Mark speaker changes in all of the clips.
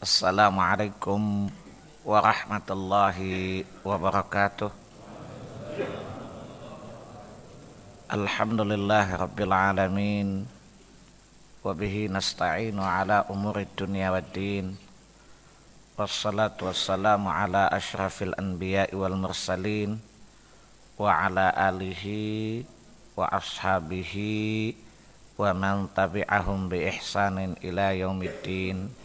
Speaker 1: Assalamualaikum warahmatullahi wabarakatuh. Alhamdulillah rabbil alamin. Wabihi nasta'inu ala umuri dunya waddin. Wassalatu wassalamu ala ashrafil anbiya'i wal mursalin. Wa ala alihi wa ashabihi wa man tabi'ahum bi ihsanin ila yaumiddin.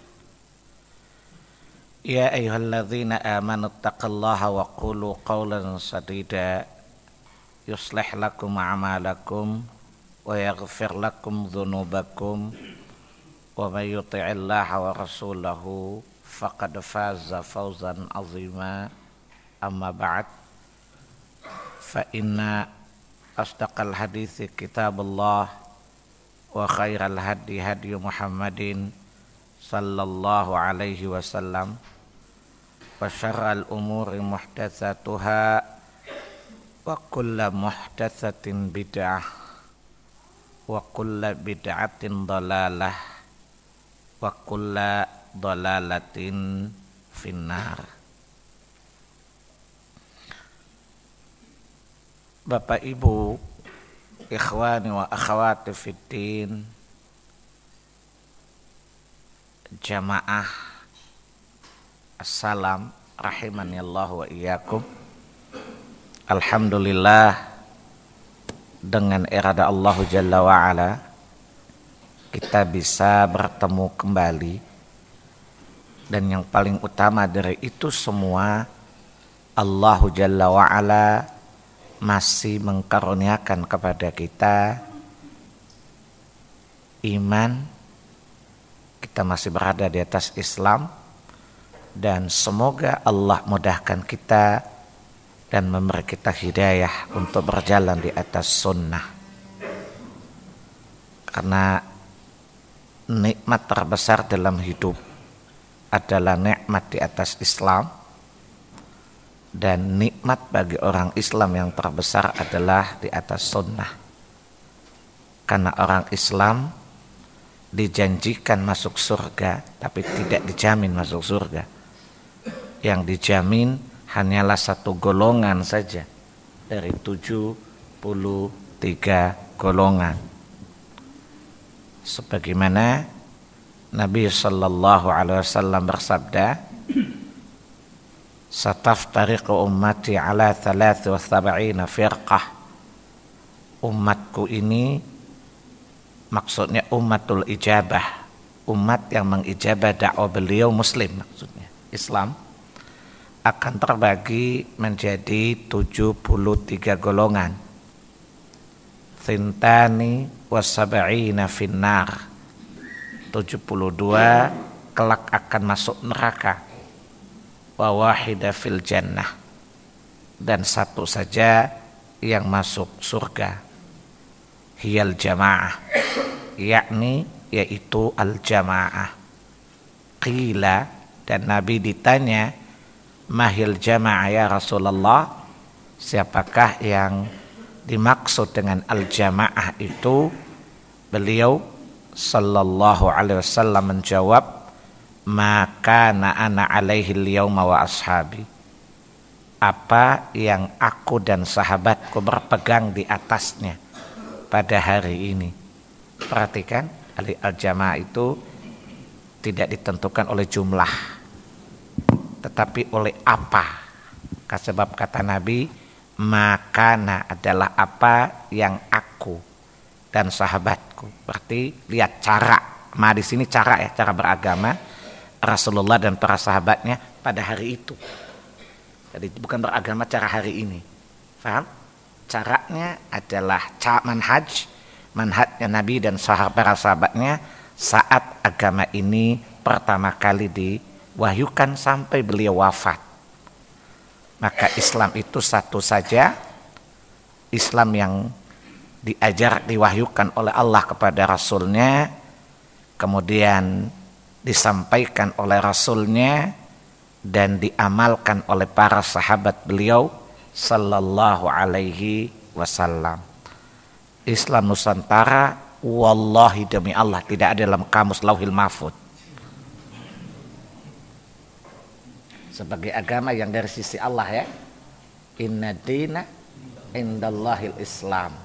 Speaker 1: Ya ayyuhalladzina amanu taqullaha wa qulu qawlan sadida yuslih lakum a'malakum wa yaghfir lakum dhunubakum wa may yuti'illaha wa rasulahu faqad faza fawzan 'azima. Amma ba'd, fa inna asdaqal hadithi kitabullah wa khairal hadi hadi Muhammadin sallallahu alaihi wasallam wa syarral umuri muhdatsatuha wa kullu muhdatsatin bid'ah wa kullu bid'atin dhalalah wa kullu dhalalatin finnar. Bapak Ibu, ikhwani wa akhwati fiddin, jamaah assalam rahimani Allah wa iyyakum. Alhamdulillah, dengan irada Allah Jalla wa Ala kita bisa bertemu kembali, dan yang paling utama dari itu semua, Allah Jalla wa Ala masih mengkaruniakan kepada kita iman. Kita masih berada di atas Islam, dan semoga Allah mudahkan kita dan memberi kita hidayah untuk berjalan di atas sunnah. Karena nikmat terbesar dalam hidup adalah nikmat di atas Islam, dan nikmat bagi orang Islam yang terbesar adalah di atas sunnah. Karena orang Islam dijanjikan masuk surga, tapi tidak dijamin masuk surga. Yang dijamin hanyalah satu golongan saja dari 73 golongan. Sebagaimana Nabi sallallahu alaihi wasallam bersabda, "Sataftariqu ummati ala 73 firqah." Umatku ini, maksudnya ummatul ijabah, umat yang mengijabah dakwah beliau Muslim, maksudnya Islam, akan terbagi menjadi 73 golongan. Thintani wasab'ina finnar, 72 kelak akan masuk neraka, wa wahida fil jannah, dan satu saja yang masuk surga. Hiyal jamaah, yakni yaitu al-jamaah. Qila, dan Nabi ditanya, mahil jamaah ya Rasulullah, siapakah yang dimaksud dengan al-jamaah itu? Beliau sallallahu alaihi wasallam menjawab, maka ana alaihi al-yawma wa ashabi, apa yang aku dan sahabatku berpegang di atasnya pada hari ini. Perhatikan, al-jamaah itu tidak ditentukan oleh jumlah, tetapi oleh apa. Sebab kata Nabi, makana adalah apa yang aku dan sahabatku. Berarti lihat cara, di sini cara ya, cara beragama Rasulullah dan para sahabatnya pada hari itu. Jadi bukan beragama cara hari ini. Paham? Caranya adalah manhajnya Nabi dan para sahabatnya saat agama ini pertama kali diwahyukan sampai beliau wafat. Maka Islam itu satu saja, Islam yang diwahyukan oleh Allah kepada Rasulnya, kemudian disampaikan oleh Rasulnya dan diamalkan oleh para sahabat beliau sallallahu alaihi wasallam. Islam Nusantara, wallahi demi Allah, tidak ada dalam kamus Lauhil Mahfuz. sebagai agama yang dari sisi Allah ya. Inna dina indallahil Islam.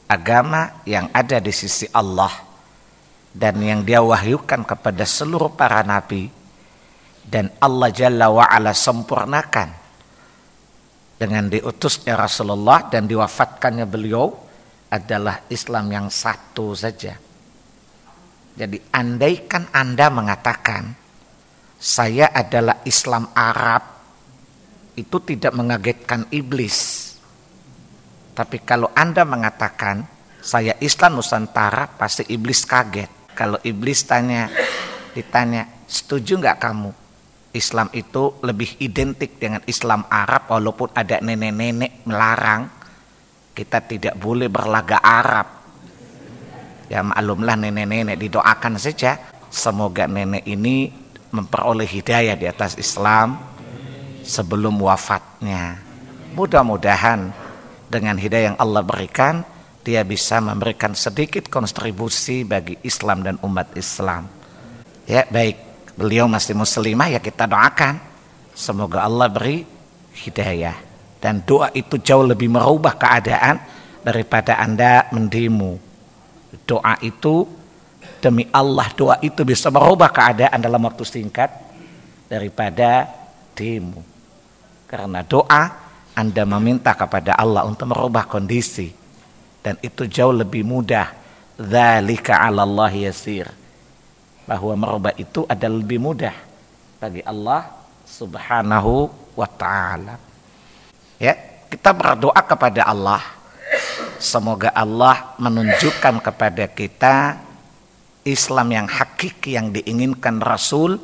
Speaker 1: Agama yang ada di sisi Allah dan yang dia wahyukan kepada seluruh para nabi dan Allah Jalla wa'ala sempurnakan dengan diutusnya Rasulullah dan diwafatkannya beliau adalah Islam yang satu saja. Jadi andaikan Anda mengatakan saya adalah Islam Arab, itu tidak mengagetkan iblis. Tapi kalau Anda mengatakan saya Islam Nusantara, pasti iblis kaget. Kalau iblis ditanya, setuju nggak kamu? Islam itu lebih identik dengan Islam Arab, walaupun ada nenek-nenek melarang kita tidak boleh berlaga Arab. Ya maklumlah nenek-nenek, didoakan saja semoga nenek ini memperoleh hidayah di atas Islam sebelum wafatnya. Mudah-mudahan dengan hidayah yang Allah berikan, dia bisa memberikan sedikit kontribusi bagi Islam dan umat Islam. Ya baik, beliau masih muslimah, ya kita doakan semoga Allah beri hidayah. Dan doa itu jauh lebih merubah keadaan daripada Anda mendemo. Doa itu demi Allah, doa itu bisa merubah keadaan dalam waktu singkat daripada demo. Karena doa Anda meminta kepada Allah untuk merubah kondisi, dan itu jauh lebih mudah. Dzalika 'alallahi yasir. Bahwa merubah itu adalah lebih mudah bagi Allah Subhanahu wa ta'ala. Ya, kita berdoa kepada Allah, semoga Allah menunjukkan kepada kita Islam yang hakiki yang diinginkan Rasul,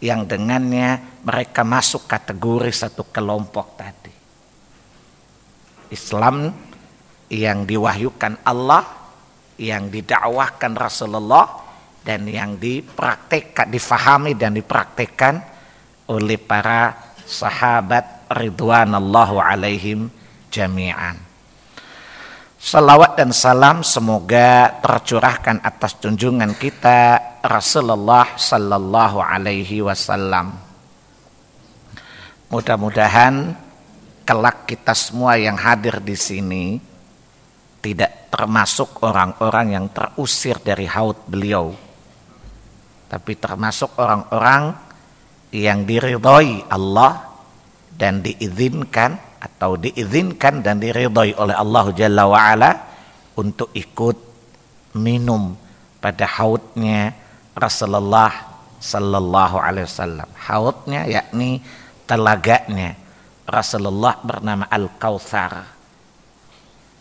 Speaker 1: yang dengannya mereka masuk kategori satu kelompok tadi. Islam yang diwahyukan Allah, yang didakwahkan Rasulullah, dan yang dipraktekkan, difahami dan dipraktekkan oleh para sahabat ridwanallahu alaihim jami'an. Salawat dan salam semoga tercurahkan atas junjungan kita Rasulullah sallallahu alaihi wasallam. Mudah-mudahan kelak kita semua yang hadir di sini tidak termasuk orang-orang yang terusir dari haud beliau, tapi termasuk orang-orang yang diridhoi Allah dan diizinkan dan diridhoi oleh Allah Jalla wa'ala untuk ikut minum pada haudnya Rasulullah sallallahu alaihi wasallam. Haudnya yakni telaganya Rasulullah bernama Al-Kautsar.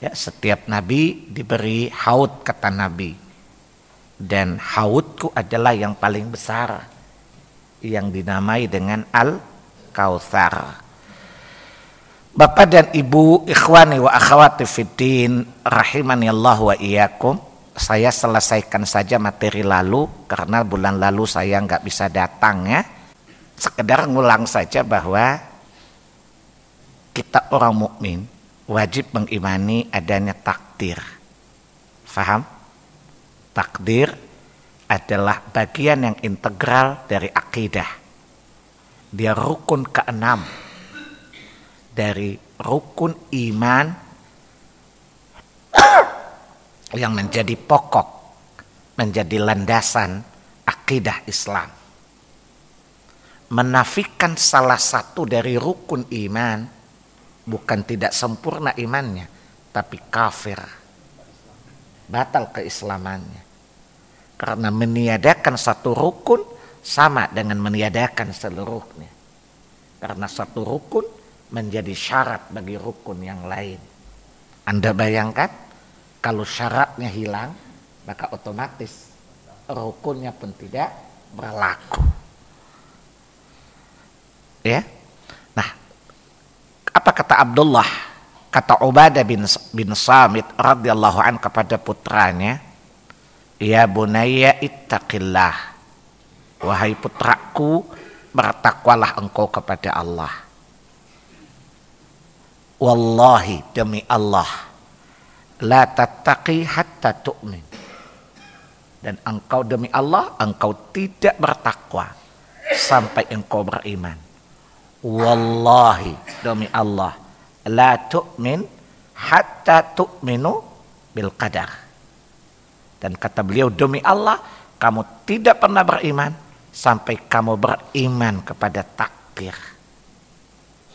Speaker 1: Ya, setiap nabi diberi haud kata Nabi. Dan haudku adalah yang paling besar, yang dinamai dengan Al-Kautsar. Bapak dan Ibu, ikhwani wa akhwati fiddin, rahimani Allah wa iyyakum. Saya selesaikan saja materi lalu karena bulan lalu saya nggak bisa datang ya. Sekedar ngulang saja bahwa kita orang mukmin wajib mengimani adanya takdir. Faham? Takdir adalah bagian yang integral dari akidah. Dia rukun keenam dari rukun iman yang menjadi pokok, menjadi landasan akidah Islam. Menafikan salah satu dari rukun iman bukan tidak sempurna imannya, tapi kafir, batal keislamannya. Karena meniadakan satu rukun sama dengan meniadakan seluruhnya. Karena satu rukun menjadi syarat bagi rukun yang lain. Anda bayangkan kalau syaratnya hilang, maka otomatis rukunnya pun tidak berlaku. Ya. Nah, apa kata Abdullah, kata Ubadah bin Samit radhiyallahu an kepada putranya, ya bunayya ittaqillah, wahai putraku, bertakwalah engkau kepada Allah. Wallahi, demi Allah, la tattaqi hatta tu'min. Dan engkau demi Allah, engkau tidak bertakwa sampai engkau beriman. wallahi, demi Allah, la tu'min hatta tu'minu bil qadar. Dan kata beliau, demi Allah, kamu tidak pernah beriman sampai kamu beriman kepada takdir.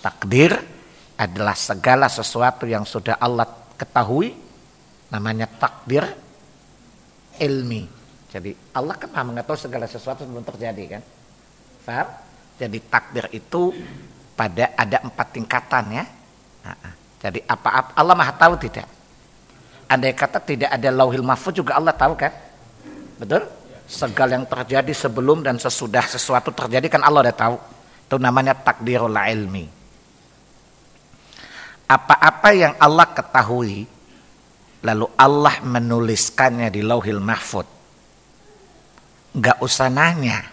Speaker 1: Takdir adalah segala sesuatu yang sudah Allah ketahui, namanya takdir ilmi. Jadi Allah kan mengetahui segala sesuatu sebelum terjadi kan. Faham? Jadi takdir itu ada 4 tingkatan ya. Jadi apa-apa Allah Maha tahu tidak? Andai kata tidak ada lauhil mahfuz juga Allah tahu kan? Betul? Segala yang terjadi sebelum dan sesudah sesuatu terjadi kan Allah udah tahu. Itu namanya takdirul ilmi. Apa-apa yang Allah ketahui lalu Allah menuliskannya di lauhil mahfuz, nggak usah nanya.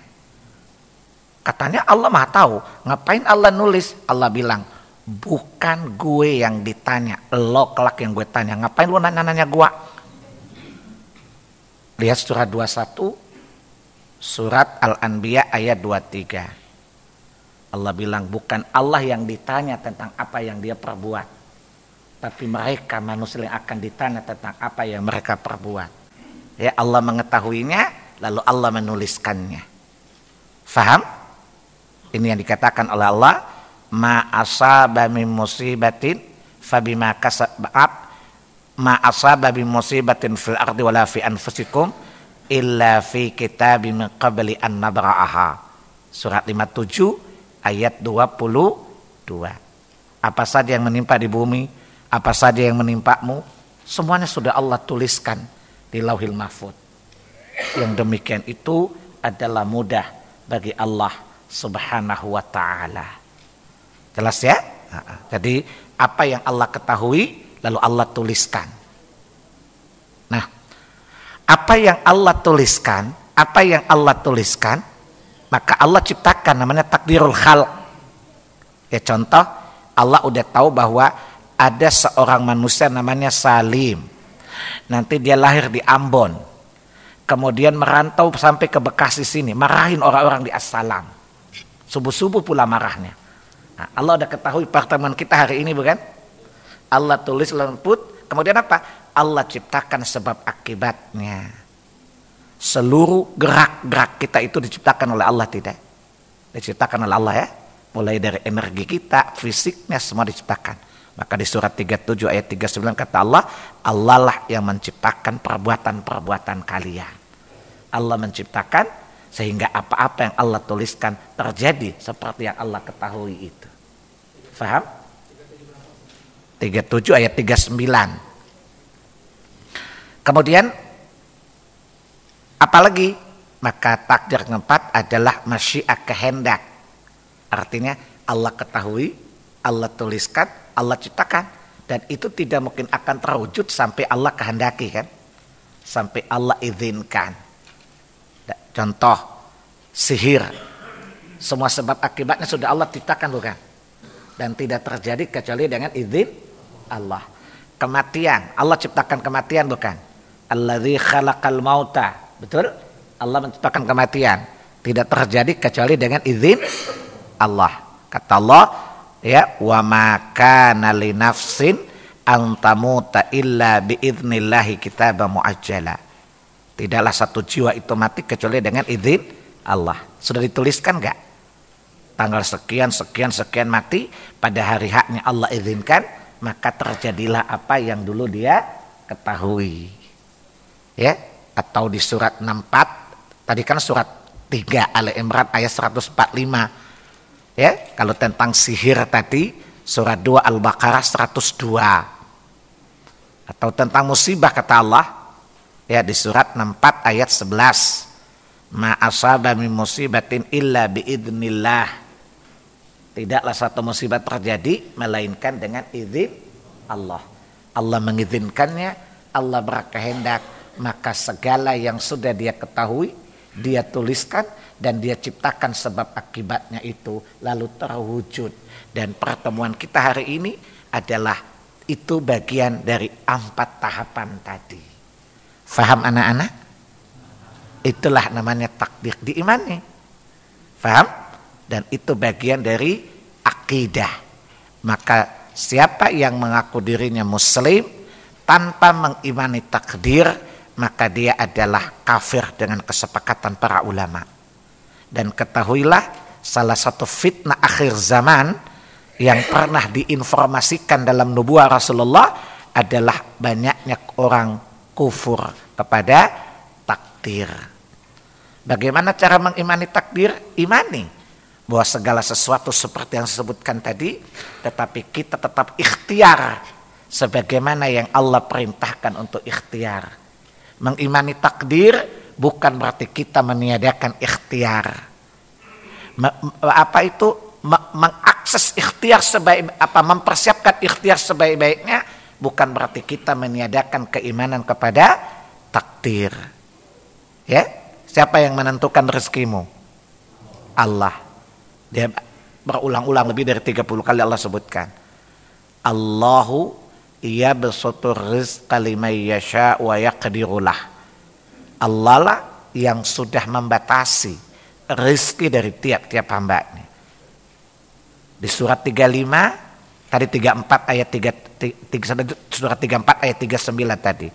Speaker 1: Katanya Allah Maha tahu, ngapain Allah nulis? Allah bilang, bukan gue yang ditanya, lo kelak yang gue tanya. Ngapain lo nanya-nanya gue? Lihat surat 21, surat Al-Anbiya ayat 23. Allah bilang, bukan Allah yang ditanya tentang apa yang dia perbuat, tapi mereka manusia yang akan ditanya tentang apa yang mereka perbuat. Ya, Allah mengetahuinya, lalu Allah menuliskannya. Faham? Ini yang dikatakan oleh Allah, ma asaba min musibatin fabima kasabat, ma asaba min musibatin fil ardi wala fi anfusikum illa fi kitabim min qabli an nabra'aha. Surat 57 ayat 22. Apa saja yang menimpa di bumi, apa saja yang menimpamu, semuanya sudah Allah tuliskan di Lauhil Mahfuz. Yang demikian itu adalah mudah bagi Allah Subhanahu wa ta'ala. Jelas ya? Jadi apa yang Allah ketahui lalu Allah tuliskan. Nah, apa yang Allah tuliskan, maka Allah ciptakan, namanya takdirul khalq. Ya contoh, Allah udah tahu bahwa ada seorang manusia namanya Salim. Nanti dia lahir di Ambon. Kemudian merantau sampai ke Bekasi sini, marahin orang-orang di Assalam. Subuh-subuh pula marahnya. Nah, Allah udah ketahui pertemuan kita hari ini bukan? Allah tulis lemput, kemudian apa? Allah ciptakan sebab akibatnya. Seluruh gerak-gerak kita itu diciptakan oleh Allah tidak? Diciptakan oleh Allah ya. Mulai dari energi kita, fisiknya semua diciptakan. Maka di surat 37 ayat 39 kata Allah, Allah lah yang menciptakan perbuatan-perbuatan kalian. Allah menciptakan sehingga apa-apa yang Allah tuliskan terjadi seperti yang Allah ketahui itu. Faham? 37 ayat 39. Kemudian apalagi? Maka takdir keempat adalah masyiah, kehendak. Artinya Allah ketahui, Allah tuliskan, Allah ciptakan. Dan itu tidak mungkin akan terwujud sampai Allah kehendaki kan? Sampai Allah izinkan. Contoh, sihir. Semua sebab akibatnya sudah Allah ciptakan bukan? Dan tidak terjadi kecuali dengan izin Allah. Kematian, Allah ciptakan kematian bukan? Alladzi khalaqal mauta. Betul? Allah menciptakan kematian. Tidak terjadi kecuali dengan izin Allah. Kata Allah, ya, wa ma kana li nafsin an tamuta illa bi idznillah kitaban muajjala. Tidaklah satu jiwa itu mati kecuali dengan izin Allah. Sudah dituliskan enggak? Tanggal sekian mati, pada hari haknya Allah izinkan, maka terjadilah apa yang dulu dia ketahui. Ya, atau di surat 64, tadi kan surat 3 Ali Imran ayat 145. Ya, kalau tentang sihir tadi surat 2 Al-Baqarah 102. Atau tentang musibah kata Allah, ya di surat 64 ayat 11. Ma asaba min musibatin illa biidznillah. Tidaklah satu musibah terjadi melainkan dengan izin Allah. Allah mengizinkannya, Allah berkehendak, maka segala yang sudah dia ketahui, dia tuliskan dan dia ciptakan sebab akibatnya itu lalu terwujud. Dan pertemuan kita hari ini adalah itu bagian dari 4 tahapan tadi. Faham anak-anak? Itulah namanya takdir, diimani. Faham? Dan itu bagian dari akidah. Maka siapa yang mengaku dirinya muslim tanpa mengimani takdir, maka dia adalah kafir dengan kesepakatan para ulama. Dan ketahuilah, salah satu fitnah akhir zaman yang pernah diinformasikan dalam nubuah Rasulullah adalah banyaknya orang kufur kepada takdir. Bagaimana cara mengimani takdir? Imani bahwa segala sesuatu seperti yang disebutkan tadi, tetapi kita tetap ikhtiar sebagaimana yang Allah perintahkan untuk ikhtiar. Mengimani takdir bukan berarti kita meniadakan ikhtiar. Mengakses ikhtiar mempersiapkan ikhtiar sebaik-baiknya bukan berarti kita meniadakan keimanan kepada takdir. Ya, siapa yang menentukan rezekimu? Allah. Dia berulang-ulang lebih dari 30 kali Allah sebutkan. Allahu yabsutur rizqa liman yasha wa yaqdiru lah. Allah lah yang sudah membatasi rezeki dari tiap-tiap hambanya. Di surat 35 tadi 34 ayat 3 surat 34 ayat 39 tadi.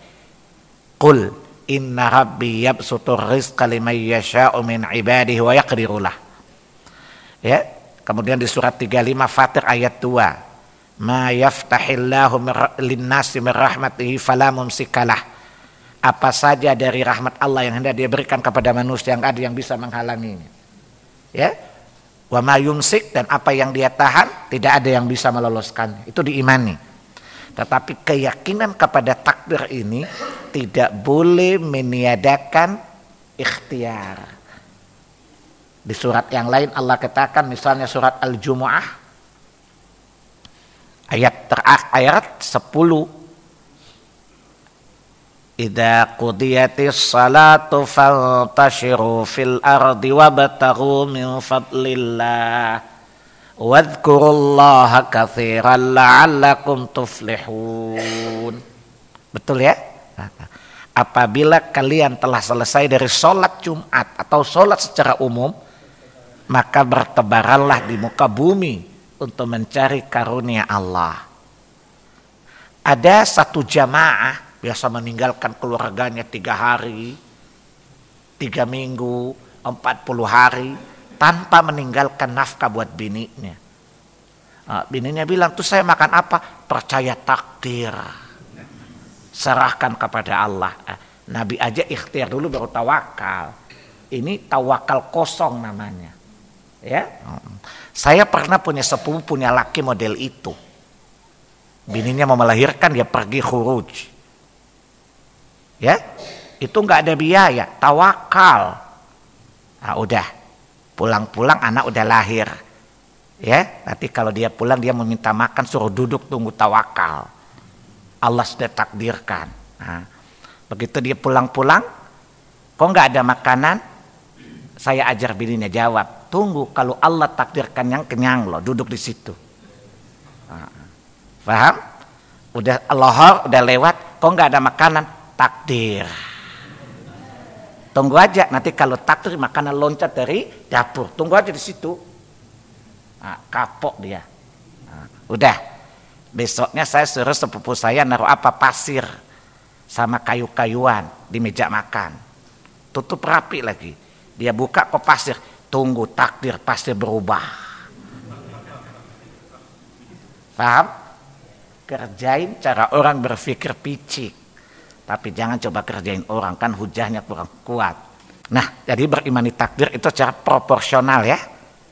Speaker 1: Qul inna rabbi yabsutur rizqa liman yasha'u min ibadihi wa yaqdiru lah. Ya, kemudian di surat 35 Fatir ayat 2. Ma yaftahillahu lin-nasi min rahmatihi fala mumsikalah. Apa saja dari rahmat Allah yang hendak dia berikan kepada manusia, yang ada yang bisa menghalanginya. Ya. Wa ma yumsik, dan apa yang dia tahan tidak ada yang bisa meloloskannya. Itu diimani. Tetapi keyakinan kepada takdir ini tidak boleh meniadakan ikhtiar. Di surat yang lain Allah katakan, misalnya surat Al-Jumu'ah ayat 10. Idza qudiyatis salatu fantashiru fil ardi wabtaghu min fadlillah wadhkurullaha katsiran la'allakum tuflihun. Betul ya? Apabila kalian telah selesai dari sholat Jumat atau sholat secara umum, maka bertebaranlah di muka bumi untuk mencari karunia Allah. Ada satu jamaah biasa meninggalkan keluarganya 3 hari, 3 minggu, 40 hari tanpa meninggalkan nafkah buat bininya. Bininya bilang, tuh saya makan apa? Percaya takdir, serahkan kepada Allah. Nabi aja ikhtiar dulu baru tawakal. Ini tawakal kosong namanya. Ya, saya pernah punya sepupu punya laki model itu. Bininya mau melahirkan, dia pergi khuruj. Ya, itu nggak ada biaya, tawakal. Nah, udah pulang-pulang anak udah lahir. Ya, nanti kalau dia pulang dia meminta makan, suruh duduk tunggu tawakal. Allah sudah takdirkan. Nah, begitu dia pulang-pulang, kok nggak ada makanan? Saya ajar bininya jawab, tunggu kalau Allah takdirkan yang kenyang loh, duduk di situ. Nah, paham? Udah lohor, udah lewat, kok nggak ada makanan? Takdir. Tunggu aja, nanti kalau takdir makanan loncat dari dapur. Tunggu aja di situ. Nah, kapok dia. Nah, udah. Besoknya saya suruh sepupu saya naruh pasir sama kayu-kayuan di meja makan. Tutup rapi lagi. Dia buka kok pasir. Tunggu takdir pasti berubah. Paham? Kerjain cara orang berpikir picik. Tapi jangan coba kerjain orang, kan hujahnya kurang kuat. Nah, jadi berimani takdir itu secara proporsional ya.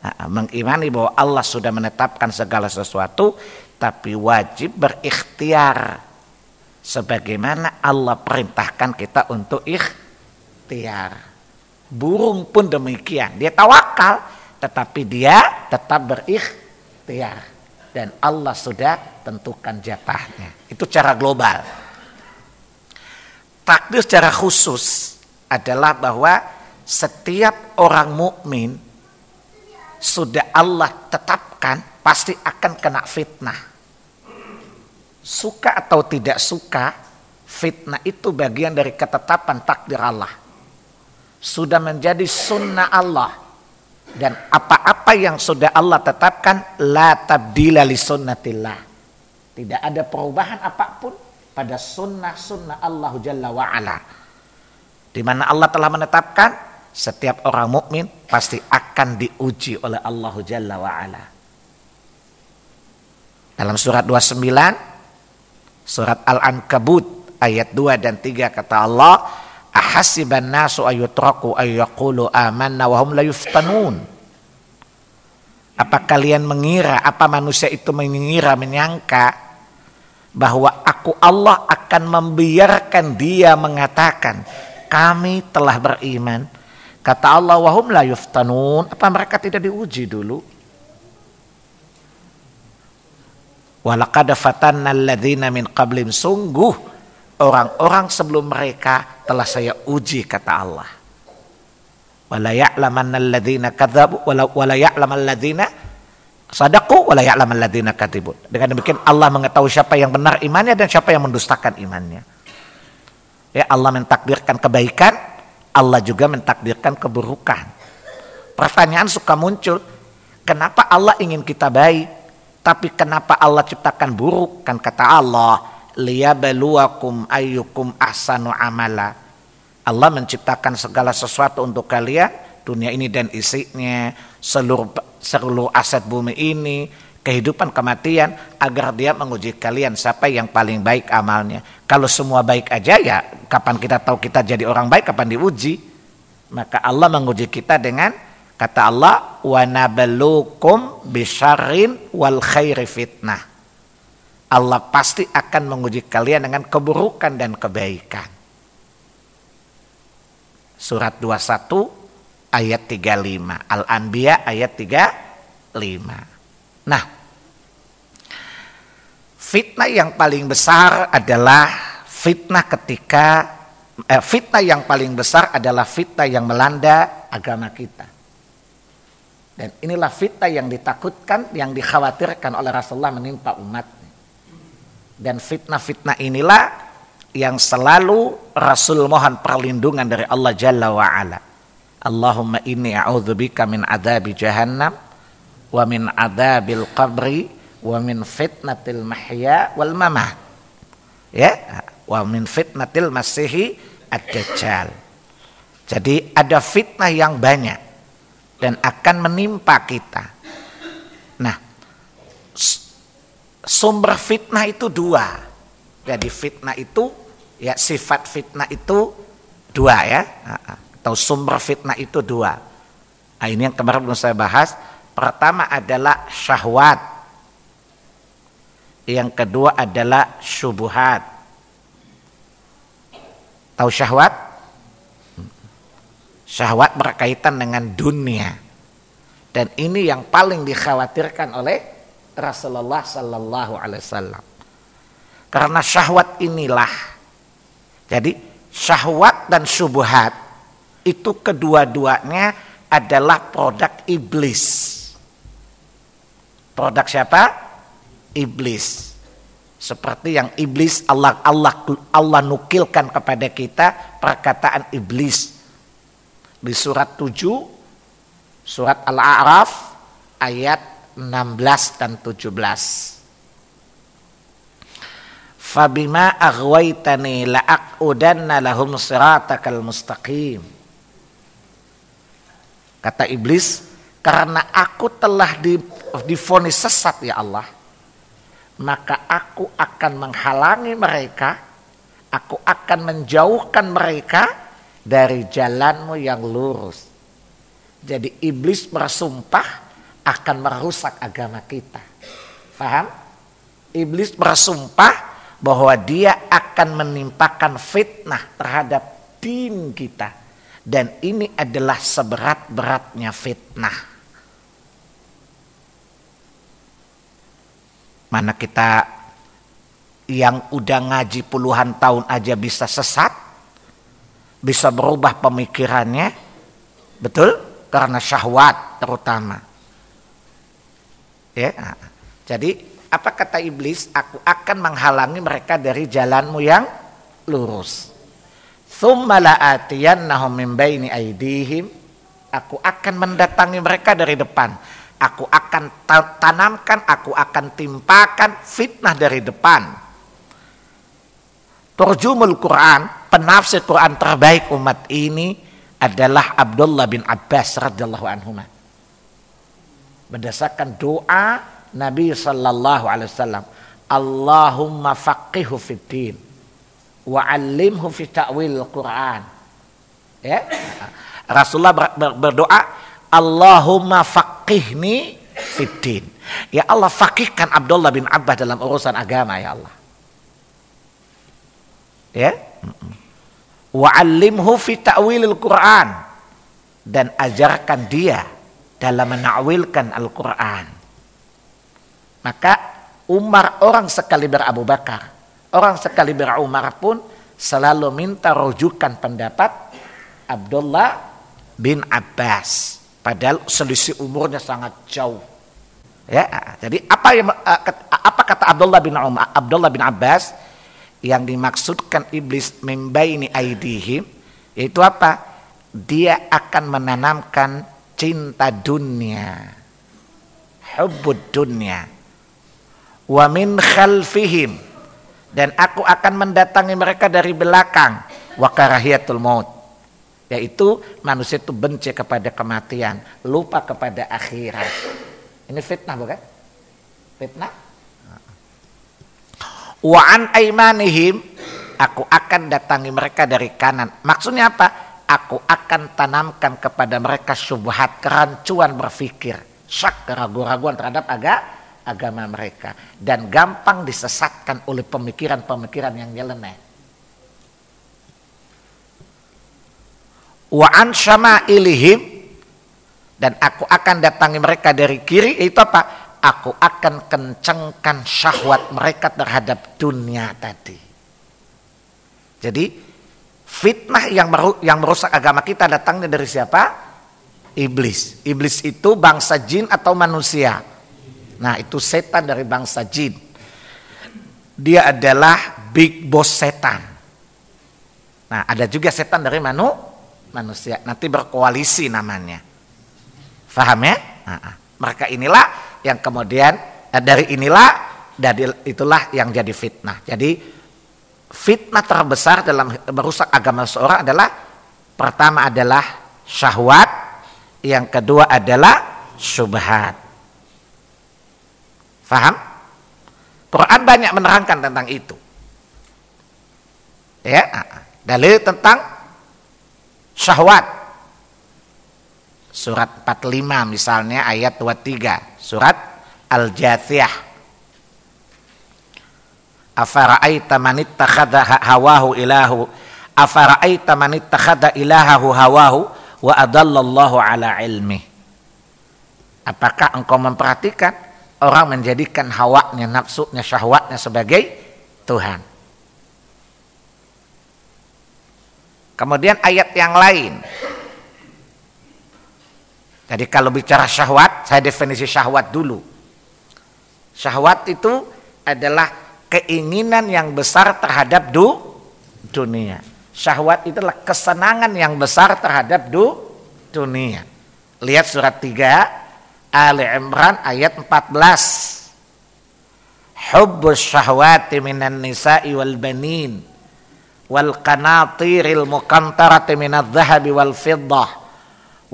Speaker 1: Nah, mengimani bahwa Allah sudah menetapkan segala sesuatu, tapi wajib berikhtiar. Sebagaimana Allah perintahkan kita untuk ikhtiar. Burung pun demikian, dia tawakal, tetapi dia tetap berikhtiar. Dan Allah sudah tentukan jatahnya. Itu cara global. Takdir secara khusus adalah bahwa setiap orang mukmin sudah Allah tetapkan pasti akan kena fitnah. Suka atau tidak suka, fitnah itu bagian dari ketetapan takdir Allah. Sudah menjadi sunnah Allah. Dan apa-apa apa yang sudah Allah tetapkan, la tabdila li sunnatillah. Tidak ada perubahan apapun pada sunnah-sunnah Allah Jalla wa'ala. Di mana Allah telah menetapkan setiap orang mukmin pasti akan diuji oleh Allah Jalla wa'ala. Dalam surat 29, surat Al-Ankabut ayat 2 dan 3 kata Allah, ahasiban nasu ayyutraku ayyaqulu amanna wa hum la yuftanun. Apa kalian mengira, apa manusia itu mengira, menyangka bahwa aku Allah akan membiarkan dia mengatakan kami telah beriman. Kata Allah, wa hum la yuftanun. Apa mereka tidak diuji dulu? Walaqad fatanna alladzina min qablim, sungguh orang-orang sebelum mereka telah saya uji, kata Allah. Wala ya'lamanna alladzina kadzabu wala ya'lamal ladzina sadaqu wala ya'lamal ladzina kadzibun. Dengan demikian Allah mengetahui siapa yang benar imannya dan siapa yang mendustakan imannya. Ya, Allah mentakdirkan kebaikan, Allah juga mentakdirkan keburukan. Pertanyaan suka muncul, kenapa Allah ingin kita baik? Tapi kenapa Allah ciptakan buruk? Kan kata Allah, liyabluwakum ayyukum ahsanu amala. Allah menciptakan segala sesuatu untuk kalian, dunia ini dan isinya, seluruh aset bumi ini, kehidupan kematian, agar dia menguji kalian siapa yang paling baik amalnya. Kalau semua baik aja, ya kapan kita tahu kita jadi orang baik, kapan diuji? Maka Allah menguji kita dengan, kata Allah, wa nabluukum bisyarrin wal khairi fitnah. Allah pasti akan menguji kalian dengan keburukan dan kebaikan. Surat 21 ayat 35, Al-Anbiya ayat 35. Nah, fitnah yang paling besar adalah fitnah yang paling besar adalah fitnah yang melanda agama kita. Dan inilah fitnah yang ditakutkan, yang dikhawatirkan oleh Rasulullah menimpa umatnya. Dan fitnah-fitnah inilah yang selalu Rasul mohon perlindungan dari Allah Jalla wa'ala. Allahumma inni a'udzubika min adzabi jahannam wa min adzabil qabri wa min fitnatil mahya wal mamat. Ya, wa min fitnatil masihi ad-dajjal. Jadi ada fitnah yang banyak dan akan menimpa kita. Nah, sumber fitnah itu dua. Jadi fitnah itu, ya sifat fitnah itu dua ya. Atau sumber fitnah itu dua. Nah, ini yang kemarin belum saya bahas. Pertama adalah syahwat. Yang kedua adalah syubuhat. Tahu syahwat? Syahwat berkaitan dengan dunia. Dan ini yang paling dikhawatirkan oleh Rasulullah sallallahu alaihi wasallam. Karena syahwat inilah. Jadi syahwat dan syubhat itu kedua-duanya adalah produk iblis. Produk siapa? Iblis. Seperti yang iblis Allah nukilkan kepada kita perkataan iblis di surat 7, surat Al-A'raf ayat 16 dan 17. Fabima aghwaytani la'aqudanna lahum siratakal mustaqim. Kata iblis, karena aku telah divonis sesat ya Allah, maka aku akan menghalangi mereka, aku akan menjauhkan mereka dari jalanmu yang lurus. Jadi iblis bersumpah akan merusak agama kita. Paham? Iblis bersumpah bahwa dia akan menimpakan fitnah terhadap din kita. Dan ini adalah seberat-beratnya fitnah. Mana kita yang udah ngaji puluhan tahun aja bisa sesat, bisa berubah pemikirannya, betul? Karena syahwat terutama. Ya, jadi apa kata iblis? Aku akan menghalangi mereka dari jalanmu yang lurus. Tsumma la'atiyannahum min baini aydihim, Aku akan mendatangi mereka dari depan. Aku akan tanamkan, aku akan timpakan fitnah dari depan. Turjumul Quran, penafsir Quran terbaik umat ini adalah Abdullah bin Abbas radhiyallahu anhu. Berdasarkan doa Nabi sallallahu alaihi wasallam, Allahumma faqihhu fid din wa 'allimhu fi ta'wil Quran. Ya. Rasulullah berdoa, Allahumma faqihni fid din. Ya Allah, faqihkan Abdullah bin Abbas dalam urusan agama ya Allah. Ya. Wa 'allimhu fi ta'wil Quran, dan ajarkan dia dalam menakwilkan Al-Quran. Maka Umar, orang sekaliber Abu Bakar, orang sekaliber Umar pun selalu minta rujukan pendapat Abdullah bin Abbas, padahal selisih umurnya sangat jauh. Ya, jadi apa kata Abdullah bin Abbas? Yang dimaksudkan iblis membaini aidihim, yaitu apa? Dia akan menanamkan cinta dunia, hubbud dunia, wa min khalfihim, dan aku akan mendatangi mereka dari belakang, wa karahiyatul maut, yaitu manusia itu benci kepada kematian, lupa kepada akhirat. Ini fitnah bukan? Fitnah. Wa an aimanihim, aku akan datangi mereka dari kanan. Maksudnya apa? Aku akan tanamkan kepada mereka syubhat, kerancuan berpikir, syak, keraguan-raguan terhadap agama mereka, dan gampang disesatkan oleh pemikiran-pemikiran yang nyeleneh. Wa an syama'ilihim, dan aku akan datangi mereka dari kiri, itu apa? Aku akan kencangkan syahwat mereka terhadap dunia tadi. Jadi fitnah yang merusak agama kita datangnya dari siapa? Iblis. Iblis itu bangsa jin atau manusia? Nah, itu setan dari bangsa jin. Dia adalah big boss setan. Nah, ada juga setan dari manusia. Nanti berkoalisi namanya. Faham ya? Mereka inilah yang kemudian dari itulah yang jadi fitnah. Jadi fitnah terbesar dalam merusak agama seorang adalah, pertama adalah syahwat, yang kedua adalah syubhat. Faham? Quran banyak menerangkan tentang itu. Ya, dalil tentang syahwat. Surat 45 misalnya ayat 23, surat Al-Jathiyah. Afara'aita man ittakhadha hawahu ilahu, afara'aita man ittakhadha ilahahu hawahu wa adallallahu ala ilmi. Apakah engkau memperhatikan orang menjadikan hawanya, nafsunya, syahwatnya sebagai Tuhan? Kemudian ayat yang lain. Jadi kalau bicara syahwat, saya definisi syahwat dulu. Syahwat itu adalah keinginan yang besar terhadap dunia. Syahwat itulah kesenangan yang besar terhadap dunia. Lihat surat 3 Ali Imran ayat 14. Hubbus syahwati minan nisa'i wal banin wal qanatiril muqantarati minadh dhahabi wal fiddah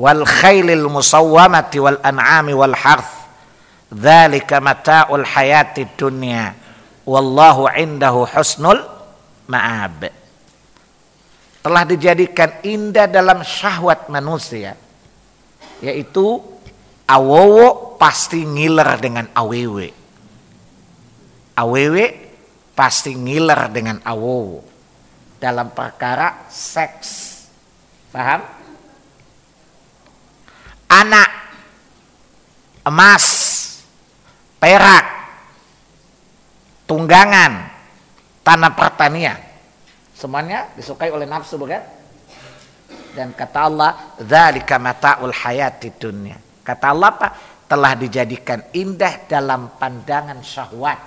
Speaker 1: wal khailil musawwamati wal an'ami wal harth, dzalika mata'ul hayatid dunya wallahu indahu husnul ma'ab. Telah dijadikan indah dalam syahwat manusia, yaitu awowo pasti ngiler dengan awewe, awewe pasti ngiler dengan awowo dalam perkara seks. Paham? Anak, emas, perak, tunggangan, tanah pertanian, semuanya disukai oleh nafsu, bukan? Dan kata Allah, dzalika mata'ul hayatid dunya. Kata Allah apa? Telah dijadikan indah dalam pandangan syahwat.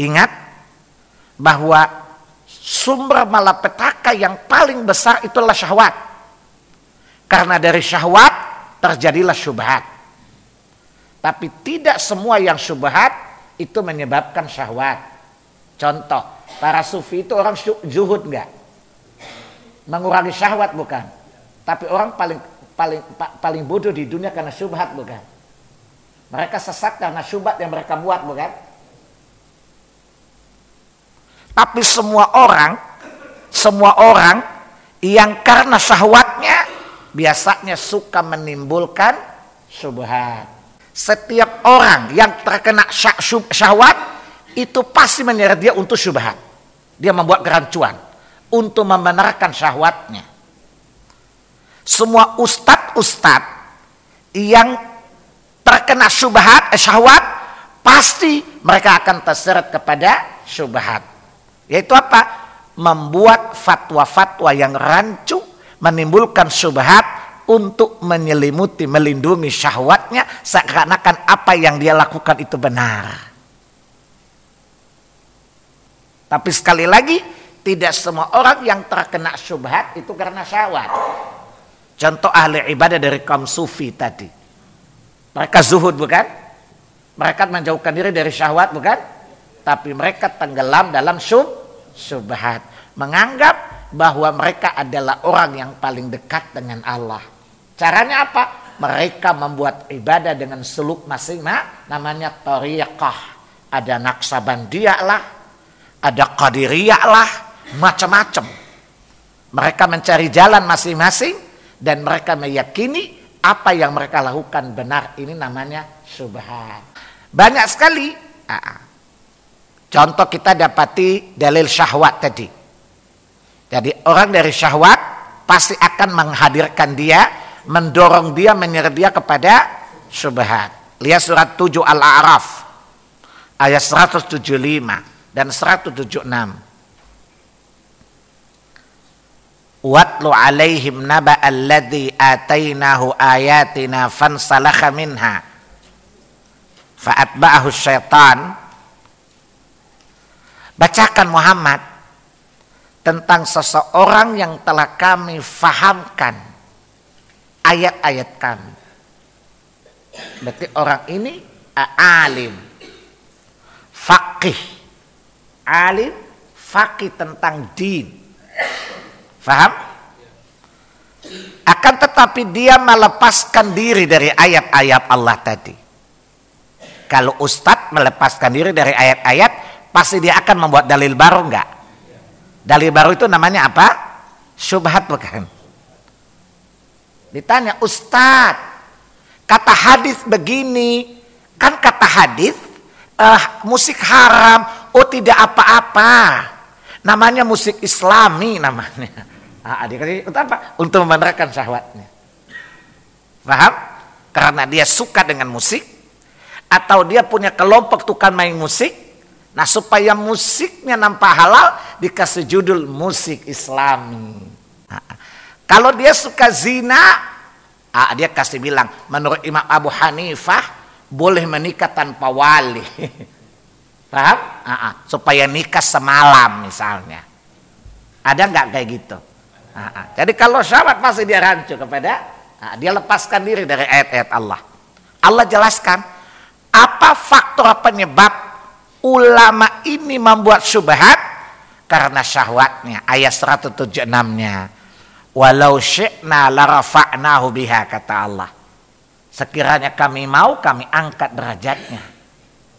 Speaker 1: Ingat bahwa sumber malapetaka yang paling besar itulah syahwat. Karena dari syahwat terjadilah syubhat. Tapi tidak semua yang syubhat itu menyebabkan syahwat. Contoh, para sufi itu orang zuhud enggak? Mengurangi syahwat bukan? Tapi orang paling bodoh di dunia karena syubhat bukan? Mereka sesat karena syubhat yang mereka buat bukan? Tapi semua orang yang karena syahwatnya biasanya suka menimbulkan syubhat. Setiap orang yang terkena syahwat itu pasti menyeret dia untuk syubhat. Dia membuat kerancuan untuk membenarkan syahwatnya. Semua ustadz yang terkena syahwat pasti mereka akan terseret kepada syubhat. Yaitu apa? Membuat fatwa-fatwa yang rancu, menimbulkan syubhat untuk menyelimuti, melindungi syahwatnya seakan-akan apa yang dia lakukan itu benar. Tapi sekali lagi, tidak semua orang yang terkena syubhat itu karena syahwat. Contoh ahli ibadah dari kaum sufi tadi. Mereka zuhud bukan? Mereka menjauhkan diri dari syahwat bukan? Tapi mereka tenggelam dalam syubhat. Menganggap bahwa mereka adalah orang yang paling dekat dengan Allah. Caranya apa? Mereka membuat ibadah dengan suluk masing-masing, namanya thariqah. Ada Naqsabandiyah lah, ada Qadiriyah lah, macam-macam. Mereka mencari jalan masing-masing dan mereka meyakini apa yang mereka lakukan benar. Ini namanya syubhat. Banyak sekali. Contoh kita dapati dalil syahwat tadi. Jadi orang dari syahwat pasti akan menghadirkan dia, mendorong dia, menyeret dia kepada syubhat. Lihat surat 7 Al-A'raf ayat 175 dan 176. Watlu alaihim naba alladhi atainahu ayatina fansalakha minha fa'atba'ahu syaitan. Bacakan Muhammad tentang seseorang yang telah kami fahamkan ayat-ayat kami. Berarti orang ini alim, faqih, alim, faqih tentang din. Faham? Akan tetapi dia melepaskan diri dari ayat-ayat Allah tadi. Kalau ustadz melepaskan diri dari ayat-ayat, pasti dia akan membuat dalil baru enggak? Dalil baru itu namanya apa? Syubhat bukan? Ditanya, ustadz, kata hadis begini, kan kata hadis musik haram. Oh tidak apa-apa, namanya musik Islami namanya. Dia kasih untuk apa? Untuk membenarkan syahwatnya. Paham? Karena dia suka dengan musik, atau dia punya kelompok tukang main musik. Nah supaya musiknya nampak halal, dikasih judul musik Islami. Kalau dia suka zina, dia kasih bilang menurut Imam Abu Hanifah boleh menikah tanpa wali. Paham? Supaya nikah semalam misalnya. Ada nggak kayak gitu? Jadi kalau syahwat pasti dia rancu kepada, dia lepaskan diri dari ayat-ayat Allah. Allah jelaskan apa faktor penyebab ulama ini membuat syubhat karena syahwatnya. Ayat 176-nya. Walau syi'na larafa'nahu biha, kata Allah. Sekiranya kami mau, kami angkat derajatnya.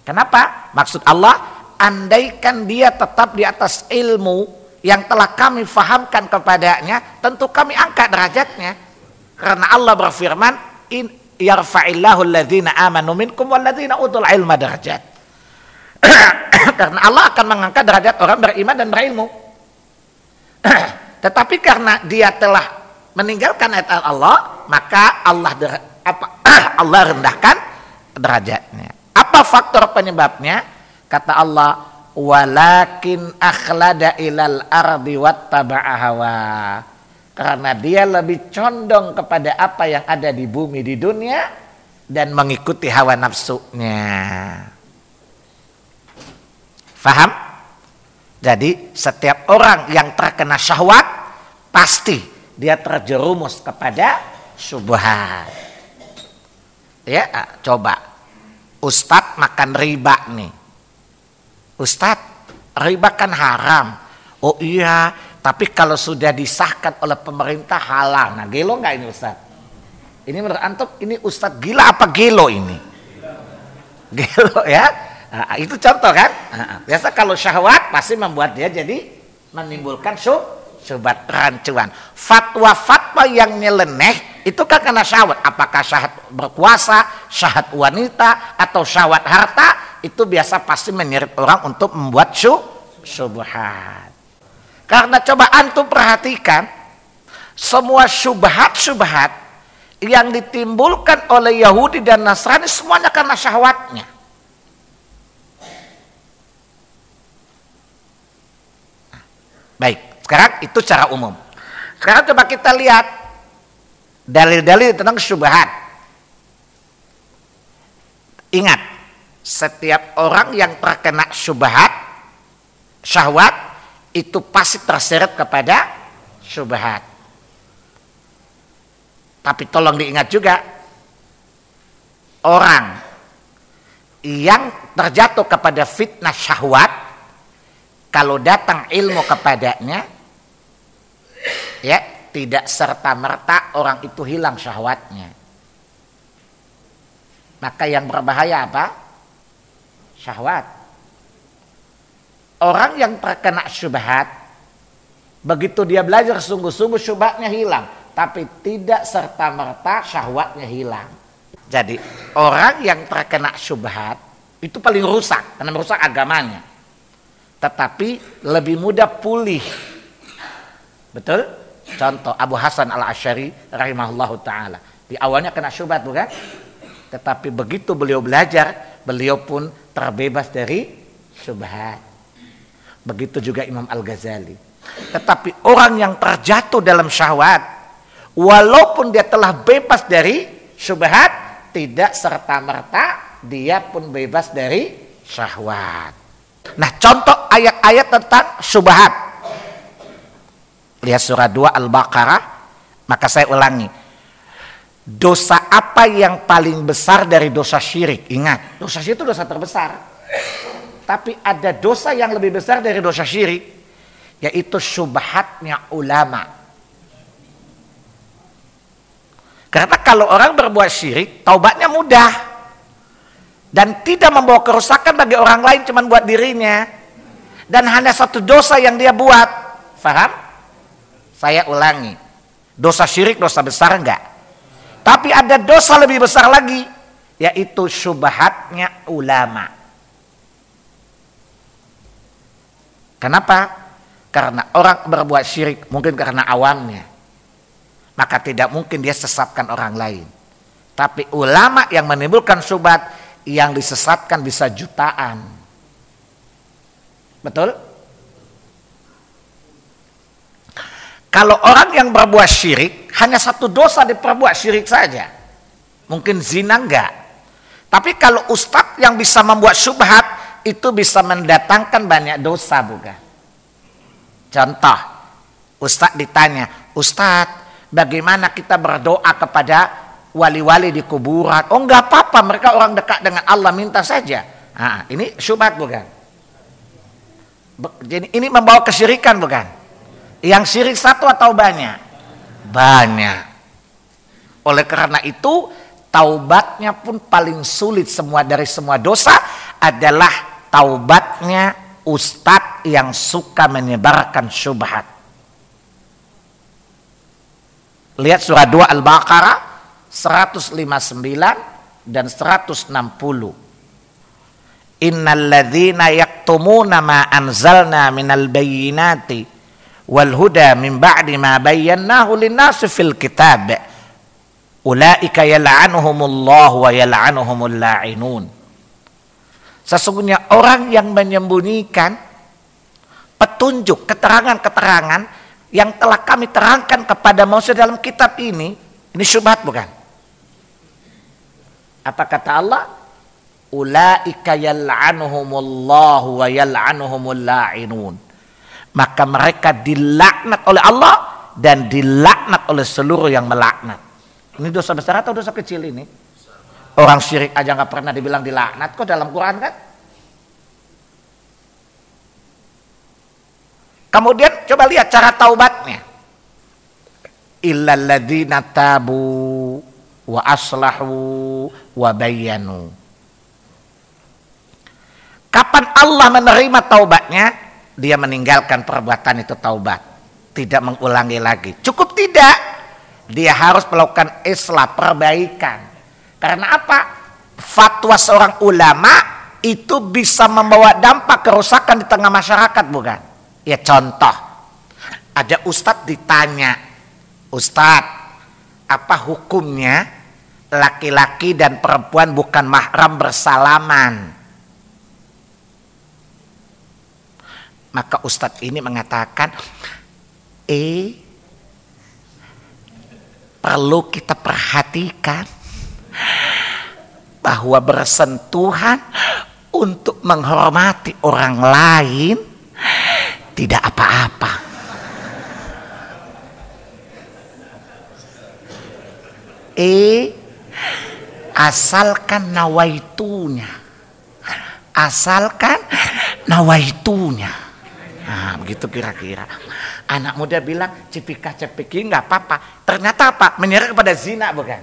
Speaker 1: Kenapa? Maksud Allah, andaikan dia tetap di atas ilmu yang telah kami fahamkan kepadanya, tentu kami angkat derajatnya. Karena Allah berfirman, in yarfa'illahu alladhina amanu minkum walladhina utul ilma darajat. Karena Allah akan mengangkat derajat orang beriman dan berilmu. Tetapi karena dia telah meninggalkan ayat Allah, maka Allah rendahkan derajatnya. Apa faktor penyebabnya? Kata Allah, walakin akhlada ilal ardi wattaba'a hawa. Karena dia lebih condong kepada apa yang ada di bumi, di dunia, dan mengikuti hawa nafsunya. Faham? Jadi setiap orang yang terkena syahwat pasti dia terjerumus kepada syubhat. Ya, coba. Ustadz makan riba nih. Ustadz, riba kan haram. Oh iya, tapi kalau sudah disahkan oleh pemerintah halal. Nah, gelo nggak ini Ustadz? Ini menurut antum, ini Ustadz gila apa gelo ini? Gelo ya. Nah, itu contoh kan. Biasa kalau syahwat pasti membuat dia jadi menimbulkan syubhat, rancuan. Fatwa-fatwa yang nyeleneh itu kan karena syahwat. Apakah syahwat berkuasa, syahwat wanita, atau syahwat harta, itu biasa pasti menyeret orang untuk membuat syubhat. Karena coba antum perhatikan, semua syubhat-syubhat yang ditimbulkan oleh Yahudi dan Nasrani semuanya karena syahwatnya. Baik, sekarang itu cara umum. Sekarang coba kita lihat dalil-dalil tentang syubhat. Ingat, setiap orang yang terkena syubhat, syahwat, itu pasti terseret kepada syubhat. Tapi tolong diingat juga, orang yang terjatuh kepada fitnah syahwat, kalau datang ilmu kepadanya, ya tidak serta-merta orang itu hilang syahwatnya. Maka yang berbahaya apa? Syahwat. Orang yang terkena syubhat, begitu dia belajar sungguh-sungguh syubhatnya hilang, tapi tidak serta-merta syahwatnya hilang. Jadi orang yang terkena syubhat itu paling rusak, karena merusak agamanya. Tetapi lebih mudah pulih. Betul? Contoh Abu Hasan Al-Asy'ari rahimahullahu ta'ala. Di awalnya kena syubhat bukan? Tetapi begitu beliau belajar, beliau pun terbebas dari syubhat. Begitu juga Imam Al-Ghazali. Tetapi orang yang terjatuh dalam syahwat, walaupun dia telah bebas dari syubhat, tidak serta-merta dia pun bebas dari syahwat. Nah, contoh ayat-ayat tentang syubhat. Lihat surah 2 Al-Baqarah. Maka saya ulangi. Dosa apa yang paling besar dari dosa syirik? Ingat, dosa syirik itu dosa terbesar. Tapi ada dosa yang lebih besar dari dosa syirik, yaitu syubhatnya ulama. Karena kalau orang berbuat syirik, taubatnya mudah. Dan tidak membawa kerusakan bagi orang lain, cuma buat dirinya. Dan hanya satu dosa yang dia buat. Faham? Saya ulangi. Dosa syirik, dosa besar enggak? Tapi ada dosa lebih besar lagi, yaitu syubhatnya ulama. Kenapa? Karena orang berbuat syirik mungkin karena awamnya, maka tidak mungkin dia sesatkan orang lain. Tapi ulama yang menimbulkan syubhat, yang disesatkan bisa jutaan. Betul? Kalau orang yang berbuat syirik, hanya satu dosa diperbuat syirik saja. Mungkin zina enggak. Tapi kalau ustadz yang bisa membuat syubhat, itu bisa mendatangkan banyak dosa bukan? Contoh, ustadz ditanya, Ustadz, bagaimana kita berdoa kepada wali-wali di kuburan? Oh enggak apa-apa, mereka orang dekat dengan Allah, minta saja. Nah, ini syubhat bukan? Jadi ini membawa kesyirikan bukan? Yang syirik satu atau banyak? Banyak. Oleh karena itu, taubatnya pun paling sulit dari semua dosa adalah taubatnya ustadz yang suka menyebarkan syubhat. Lihat surah 2 Al-Baqarah 159 dan 160. Innal ladzina yaktumuna ma anzalna minal bayyinati wal huda min ba'di ma bayyanahu lin-nasi fil kitab ulaika yal'anuhumullahu wa yal'anuhumul la'inun. Sesungguhnya orang yang menyembunyikan petunjuk, keterangan-keterangan yang telah kami terangkan kepada manusia dalam kitab ini syubhat bukan? Apa kata Allah? Ulaika yal'anuhumullahu wa yal'anuhumul la'inun. Maka mereka dilaknat oleh Allah dan dilaknat oleh seluruh yang melaknat. Ini dosa besar atau dosa kecil ini? Orang syirik aja nggak pernah dibilang dilaknat kok dalam Quran kan? Kemudian coba lihat cara taubatnya. Illal ladzina tabu wa aslahu wa bayyanu. Kapan Allah menerima taubatnya? Dia meninggalkan perbuatan itu taubat, tidak mengulangi lagi. Cukup tidak, dia harus melakukan islah, perbaikan. Karena apa? Fatwa seorang ulama itu bisa membawa dampak kerusakan di tengah masyarakat, bukan? Ya contoh, ada ustadz ditanya, Ustadz, apa hukumnya laki-laki dan perempuan bukan mahram bersalaman? Maka ustadz ini mengatakan, perlu kita perhatikan bahwa bersentuhan untuk menghormati orang lain tidak apa-apa. Asalkan nawaitunya. Asalkan nawaitunya. Nah, begitu kira-kira. Anak muda bilang cipika-cipiki nggak apa-apa. Ternyata apa? Menyerah kepada zina, bukan?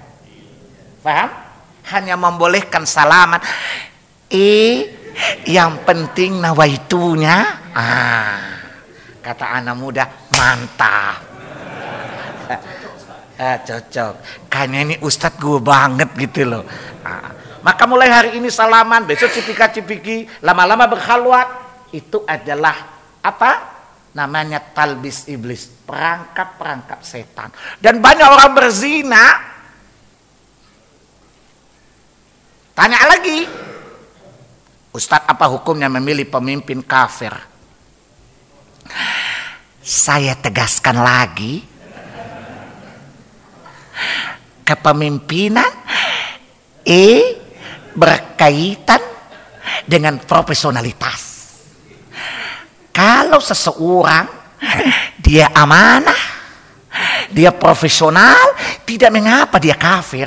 Speaker 1: Paham? Hanya membolehkan salaman. Yang penting nawaitunya. Kata anak muda, mantap. Cocok. Kayaknya ini ustadz gue banget gitu loh. Maka mulai hari ini salaman, besok cipika-cipiki, lama-lama berkhalwat. Itu adalah apa? Namanya talbis iblis, perangkap-perangkap setan. Dan banyak orang berzina. Tanya lagi, Ustadz, apa hukumnya memilih pemimpin kafir? Saya tegaskan lagi, kepemimpinan berkaitan dengan profesionalitas. Kalau seseorang dia amanah, dia profesional, tidak mengapa dia kafir.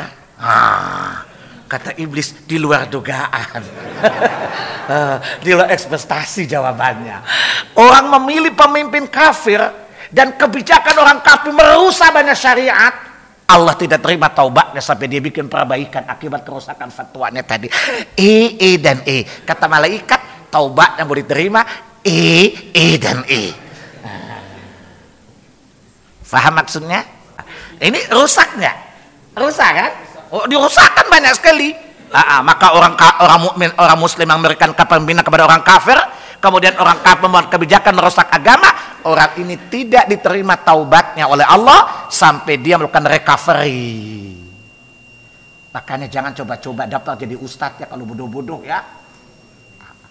Speaker 1: Kata iblis, di luar dugaan. Di luar ekspektasi jawabannya. Orang memilih pemimpin kafir dan kebijakan orang kafir merusak banyak syariat. Allah tidak terima taubatnya sampai dia bikin perbaikan akibat kerusakan fatwanya tadi. Dan kata malaikat, taubat yang mau diterima dan Faham maksudnya? Ini rusak nggak? Rusak kan? Oh, dirusakkan banyak sekali. Maka orang mukmin, orang muslim yang memberikan kepemimpinan kepada orang kafir, kemudian orang kafir membuat kebijakan merusak agama, orang ini tidak diterima taubatnya oleh Allah sampai dia melakukan recovery. Makanya jangan coba-coba daftar jadi ustadz ya kalau bodoh-bodoh ya.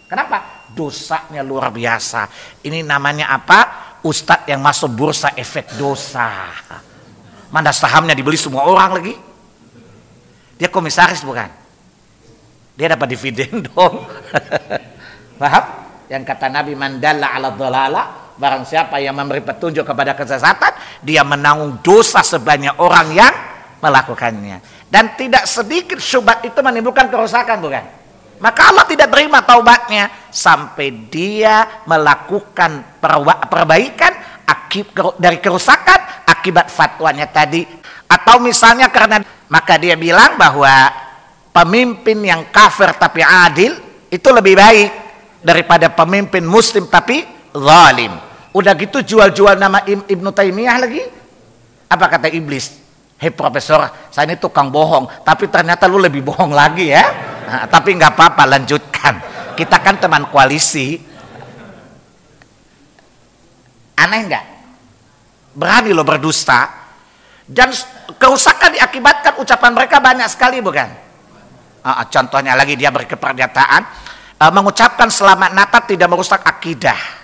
Speaker 1: Kenapa? Dosanya luar biasa. Ini namanya apa? Ustadz yang masuk bursa efek dosa. Mana sahamnya dibeli semua orang lagi? Dia komisaris bukan? Dia dapat dividen dong. Paham? Yang kata Nabi, mandalla ala dhalala, barang siapa yang memberi petunjuk kepada kesesatan, dia menanggung dosa sebanyak orang yang melakukannya. Dan tidak sedikit syubhat itu menimbulkan kerusakan bukan? Maka Allah tidak terima taubatnya sampai dia melakukan perbaikan dari kerusakan akibat fatwanya tadi. Atau misalnya karena, maka dia bilang bahwa pemimpin yang kafir tapi adil itu lebih baik daripada pemimpin muslim tapi zalim. Udah gitu jual-jual nama Ibnu Taimiyah lagi. Apa kata iblis? Hei profesor, saya ini tukang bohong, tapi ternyata lu lebih bohong lagi ya. Tapi nggak apa-apa, lanjutkan. Kita kan teman koalisi. Aneh nggak? Berani lo berdusta. Dan kerusakan diakibatkan ucapan mereka banyak sekali bukan? Contohnya lagi dia berkepernyataan mengucapkan selamat Natal tidak merusak akidah.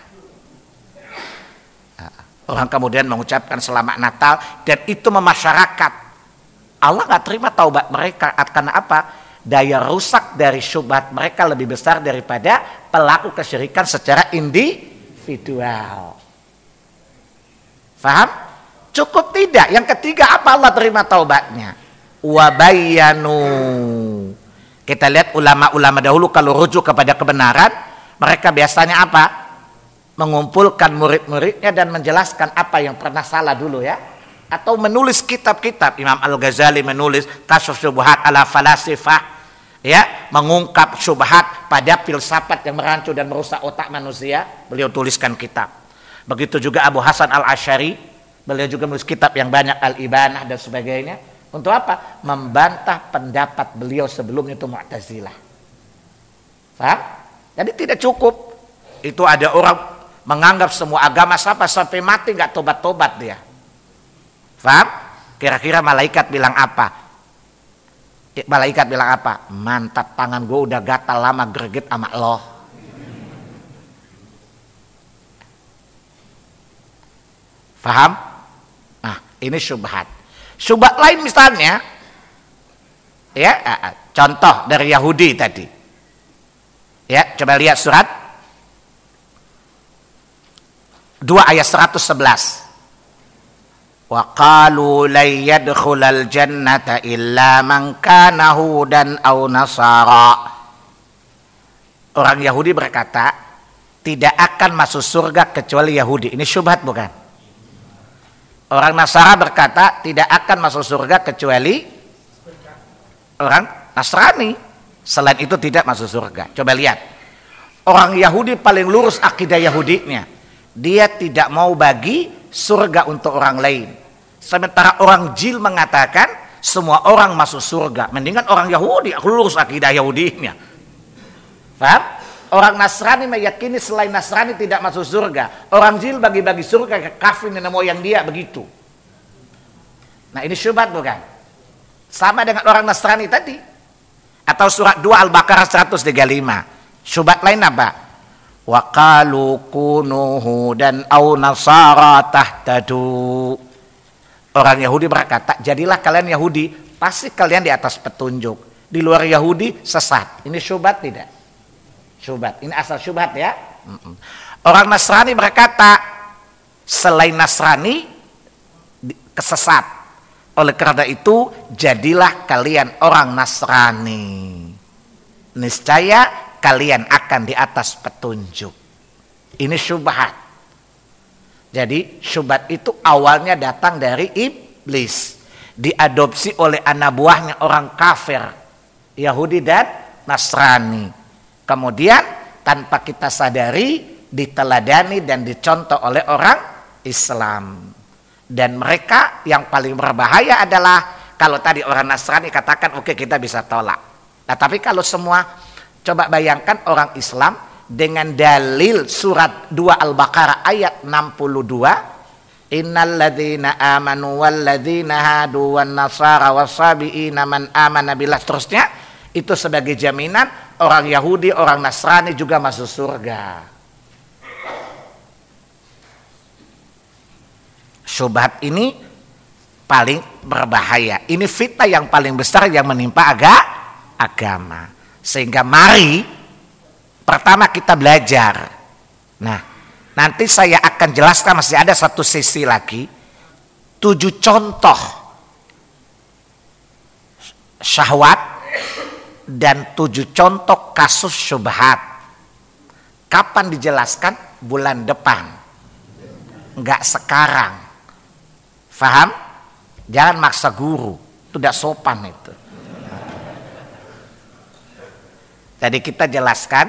Speaker 1: Orang kemudian mengucapkan selamat Natal dan itu memasyarakat. Allah nggak terima taubat mereka karena apa? Daya rusak dari syubhat mereka lebih besar daripada pelaku kesyirikan secara individual. Faham? Cukup tidak? Yang ketiga, apa Allah terima taubatnya? wa bayyanu. Kita lihat ulama-ulama dahulu kalau rujuk kepada kebenaran, mereka biasanya apa? Mengumpulkan murid-muridnya dan menjelaskan apa yang pernah salah dulu ya. Atau menulis kitab-kitab. Imam Al-Ghazali menulis Kasyf Syubhat ala Falasifah, ya, mengungkap syubhat pada filsafat yang merancu dan merusak otak manusia. Beliau tuliskan kitab. Begitu juga Abu Hasan Al-Asy'ari, beliau juga menulis kitab yang banyak, Al-Ibanah dan sebagainya. Untuk apa? Membantah pendapat beliau sebelumnya itu Mu'tazilah. Paham? Jadi tidak cukup. Itu ada orang menganggap semua agama sampai mati nggak tobat-tobat dia. Paham? Kira-kira malaikat bilang apa? Malaikat bilang apa? Mantap, tangan gue udah gatal lama greget sama lo. Paham? Nah, ini syubhat. Syubhat lain misalnya, ya, contoh dari Yahudi tadi. Ya, coba lihat surat 2 ayat 111. Wa qalu la yadkhulal jannata illa man kana hudan aw nasara. Orang Yahudi berkata, tidak akan masuk surga kecuali Yahudi. Ini syubhat bukan? Orang Nasara berkata, tidak akan masuk surga kecuali orang Nasrani. Selain itu tidak masuk surga. Coba lihat. Orang Yahudi paling lurus akidah Yahudinya. Dia tidak mau bagi surga untuk orang lain. Sementara orang Jil mengatakan semua orang masuk surga. Mendingan orang Yahudi lurus akidah Yahudinya. Paham? Orang Nasrani meyakini selain Nasrani tidak masuk surga. Orang Jil bagi-bagi surga ke kafir nenek moyang dia begitu. Nah ini syubhat bukan? Sama dengan orang Nasrani tadi. Atau surat 2 Al-Baqarah 135. Syubhat lain apa? Wa qalu kunu hudan aw nasara tahtadu. Orang Yahudi berkata, jadilah kalian Yahudi, pasti kalian di atas petunjuk. Di luar Yahudi sesat. Ini syubhat tidak? Syubhat. Ini asal syubhat ya. Orang Nasrani berkata, selain Nasrani kesesat. Oleh karena itu, jadilah kalian orang Nasrani. Niscaya kalian akan di atas petunjuk. Ini syubhat. Jadi syubhat itu awalnya datang dari iblis. Diadopsi oleh anak buahnya orang kafir. Yahudi dan Nasrani. Kemudian tanpa kita sadari diteladani dan dicontoh oleh orang Islam. Dan mereka yang paling berbahaya adalah kalau tadi orang Nasrani katakan oke, kita bisa tolak. Nah tapi kalau semua, coba bayangkan orang Islam dengan dalil surat 2 Al-Baqarah ayat 62. Innal ladzina amanu wal ladzina hadu wan nasara wasabiina man amana billah, terusnya itu sebagai jaminan orang Yahudi, orang Nasrani juga masuk surga. Syubhat ini paling berbahaya. Ini fitnah yang paling besar yang menimpa agama. Sehingga mari pertama kita belajar. Nah, nanti saya akan jelaskan, masih ada satu sesi lagi. 7 contoh syahwat dan 7 contoh kasus syubhat. Kapan dijelaskan? Bulan depan. Enggak sekarang. Faham? Jangan maksa guru. Itu tidak sopan itu. Jadi kita jelaskan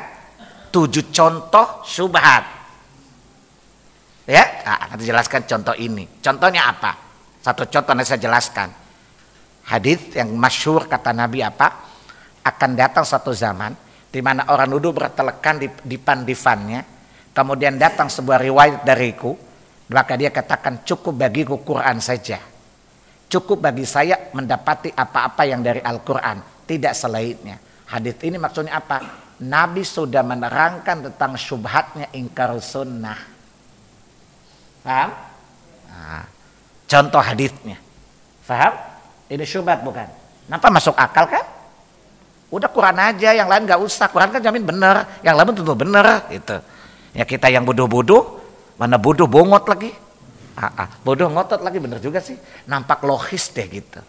Speaker 1: 7 contoh syubhat. Ya, nanti jelaskan contoh ini. Contohnya apa? Satu contoh nanti saya jelaskan. Hadis yang masyhur kata Nabi apa? Akan datang satu zaman di mana orang duduk bertelekan di divan-divannya. Kemudian datang sebuah riwayat dariku, maka dia katakan cukup bagiku Quran saja. Cukup bagi saya mendapati apa-apa yang dari Al-Quran, tidak selainnya. Hadis ini maksudnya apa? Nabi sudah menerangkan tentang syubhatnya ingkar sunnah. Paham? Nah, contoh hadisnya. Paham? Ini syubhat bukan? Kenapa masuk akal kan? Udah Quran aja, yang lain gak usah. Quran kan jamin benar, yang lain tentu benar. Gitu. Ya kita yang bodoh-bodoh, mana bodoh bongot lagi. Bodoh ngotot lagi, benar juga sih. Nampak logis deh gitu.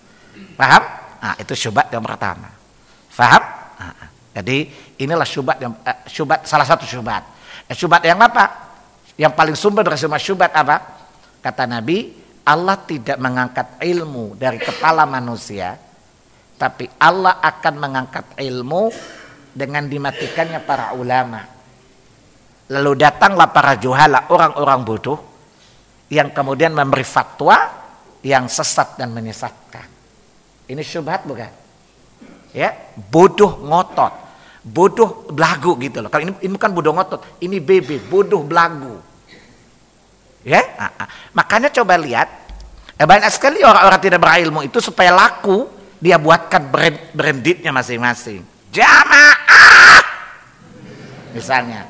Speaker 1: Paham? Nah, itu syubhat yang pertama. Faham? Jadi inilah syubhat yang salah satu syubhat. Syubhat yang apa? Yang paling sumber dari semua syubhat apa? Kata Nabi, Allah tidak mengangkat ilmu dari kepala manusia, tapi Allah akan mengangkat ilmu dengan dimatikannya para ulama. Lalu datanglah para juhala, orang-orang bodoh, yang kemudian memberi fatwa yang sesat dan menyesatkan. Ini syubhat bukan? Ya, bodoh ngotot, bodoh belagu gitu loh. Kalau ini bukan bodoh ngotot, ini bodoh belagu. Ya, makanya coba lihat, banyak sekali orang-orang tidak berilmu itu supaya laku, dia buatkan brandednya masing-masing. Jamaah, misalnya.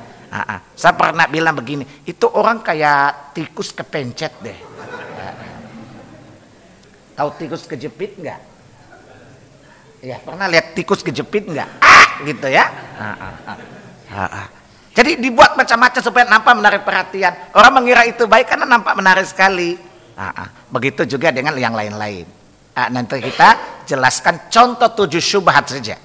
Speaker 1: Saya pernah bilang begini, itu orang kayak tikus kepencet deh. Tahu tikus kejepit nggak? Ya, pernah lihat tikus kejepit nggak? Gitu ya. Jadi dibuat macam-macam supaya nampak menarik perhatian. Orang mengira itu baik karena nampak menarik sekali. Begitu juga dengan yang lain-lain. Nanti kita jelaskan contoh 7 syubhat saja.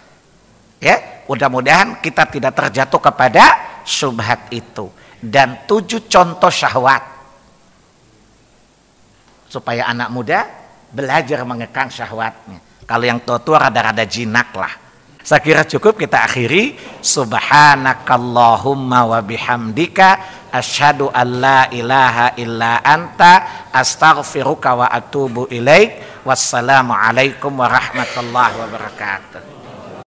Speaker 1: Ya, mudah-mudahan kita tidak terjatuh kepada syubhat itu. Dan 7 contoh syahwat. Supaya anak muda belajar mengekang syahwatnya. Kalau yang tua-tua rada-rada jinak lah. Saya kira cukup kita akhiri. Subhanakallahumma wa bihamdika asyhadu an la ilaha illa anta astaghfiruka wa atubu ilaik. Wassalamualaikum warahmatullahi wabarakatuh.